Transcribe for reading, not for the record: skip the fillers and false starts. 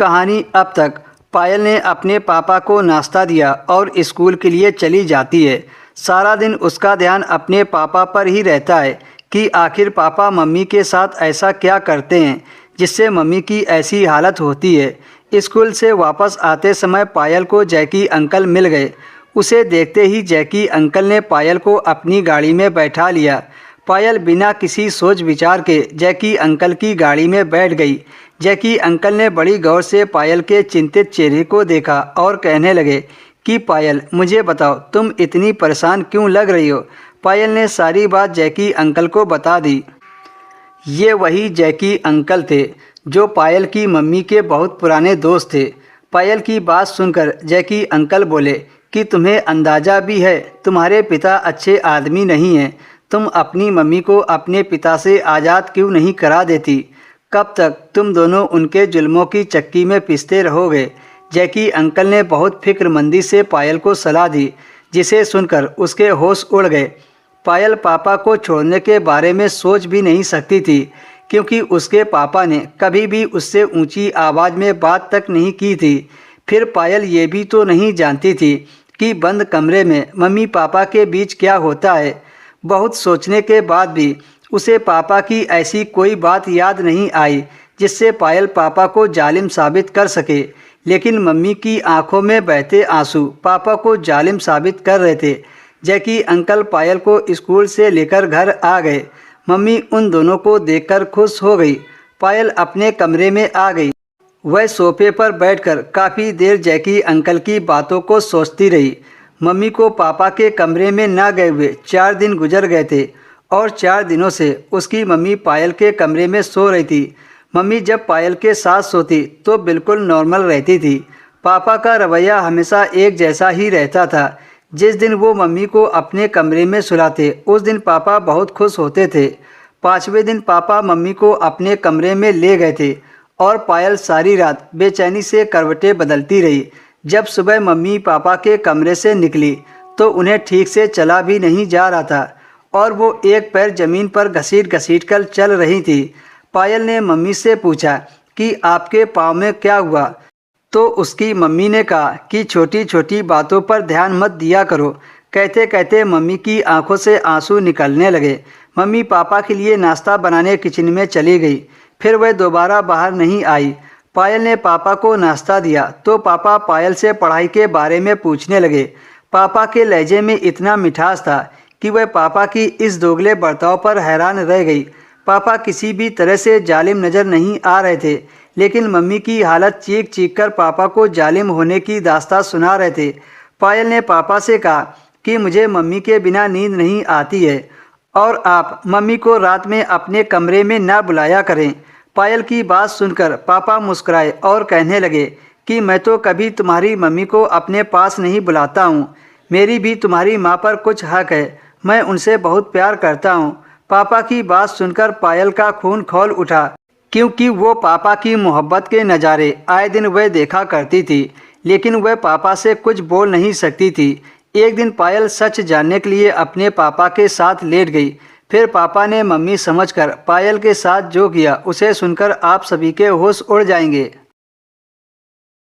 कहानी अब तक पायल ने अपने पापा को नाश्ता दिया और स्कूल के लिए चली जाती है। सारा दिन उसका ध्यान अपने पापा पर ही रहता है कि आखिर पापा मम्मी के साथ ऐसा क्या करते हैं जिससे मम्मी की ऐसी हालत होती है। स्कूल से वापस आते समय पायल को जैकी अंकल मिल गए। उसे देखते ही जैकी अंकल ने पायल को अपनी गाड़ी में बैठा लिया। पायल बिना किसी सोच विचार के जैकी अंकल की गाड़ी में बैठ गई। जैकी अंकल ने बड़ी गौर से पायल के चिंतित चेहरे को देखा और कहने लगे कि पायल, मुझे बताओ तुम इतनी परेशान क्यों लग रही हो। पायल ने सारी बात जैकी अंकल को बता दी। ये वही जैकी अंकल थे जो पायल की मम्मी के बहुत पुराने दोस्त थे। पायल की बात सुनकर जैकी अंकल बोले कि तुम्हें अंदाज़ा भी है तुम्हारे पिता अच्छे आदमी नहीं हैं। तुम अपनी मम्मी को अपने पिता से आज़ाद क्यों नहीं करा देती। कब तक तुम दोनों उनके जुल्मों की चक्की में पिसते रहोगे। जैकी अंकल ने बहुत फिक्रमंदी से पायल को सलाह दी, जिसे सुनकर उसके होश उड़ गए। पायल पापा को छोड़ने के बारे में सोच भी नहीं सकती थी, क्योंकि उसके पापा ने कभी भी उससे ऊंची आवाज़ में बात तक नहीं की थी। फिर पायल ये भी तो नहीं जानती थी कि बंद कमरे में मम्मी पापा के बीच क्या होता है। बहुत सोचने के बाद भी उसे पापा की ऐसी कोई बात याद नहीं आई जिससे पायल पापा को जालिम साबित कर सके। लेकिन मम्मी की आंखों में बहते आंसू पापा को जालिम साबित कर रहे थे। जैकी अंकल पायल को स्कूल से लेकर घर आ गए। मम्मी उन दोनों को देखकर खुश हो गई। पायल अपने कमरे में आ गई। वह सोफे पर बैठकर काफ़ी देर जैकी अंकल की बातों को सोचती रही। मम्मी को पापा के कमरे में ना गए हुए 4 दिन गुजर गए थे और 4 दिनों से उसकी मम्मी पायल के कमरे में सो रही थी। मम्मी जब पायल के साथ सोती तो बिल्कुल नॉर्मल रहती थी। पापा का रवैया हमेशा एक जैसा ही रहता था। जिस दिन वो मम्मी को अपने कमरे में सुलाते उस दिन पापा बहुत खुश होते थे। 5वें दिन पापा मम्मी को अपने कमरे में ले गए थे और पायल सारी रात बेचैनी से करवटें बदलती रही। जब सुबह मम्मी पापा के कमरे से निकली तो उन्हें ठीक से चला भी नहीं जा रहा था और वो एक पैर ज़मीन पर घसीट कर चल रही थी। पायल ने मम्मी से पूछा कि आपके पाँव में क्या हुआ, तो उसकी मम्मी ने कहा कि छोटी छोटी बातों पर ध्यान मत दिया करो। कहते कहते मम्मी की आंखों से आंसू निकलने लगे। मम्मी पापा के लिए नाश्ता बनाने किचन में चली गई। फिर वह दोबारा बाहर नहीं आई। पायल ने पापा को नाश्ता दिया तो पापा पायल से पढ़ाई के बारे में पूछने लगे। पापा के लहजे में इतना मिठास था कि वह पापा की इस दोगले बर्ताव पर हैरान रह गई। पापा किसी भी तरह से जालिम नज़र नहीं आ रहे थे, लेकिन मम्मी की हालत चीख चीख कर पापा को जालिम होने की दास्तां सुना रहे थे। पायल ने पापा से कहा कि मुझे मम्मी के बिना नींद नहीं आती है और आप मम्मी को रात में अपने कमरे में ना बुलाया करें। पायल की बात सुनकर पापा मुस्कुराए और कहने लगे कि मैं तो कभी तुम्हारी मम्मी को अपने पास नहीं बुलाता हूँ। मेरी भी तुम्हारी माँ पर कुछ हक है, मैं उनसे बहुत प्यार करता हूँ। पापा की बात सुनकर पायल का खून खौल उठा, क्योंकि वो पापा की मोहब्बत के नज़ारे आए दिन वह देखा करती थी, लेकिन वह पापा से कुछ बोल नहीं सकती थी। एक दिन पायल सच जानने के लिए अपने पापा के साथ लेट गई। फिर पापा ने मम्मी समझकर पायल के साथ जो किया उसे सुनकर आप सभी के होश उड़ जाएंगे।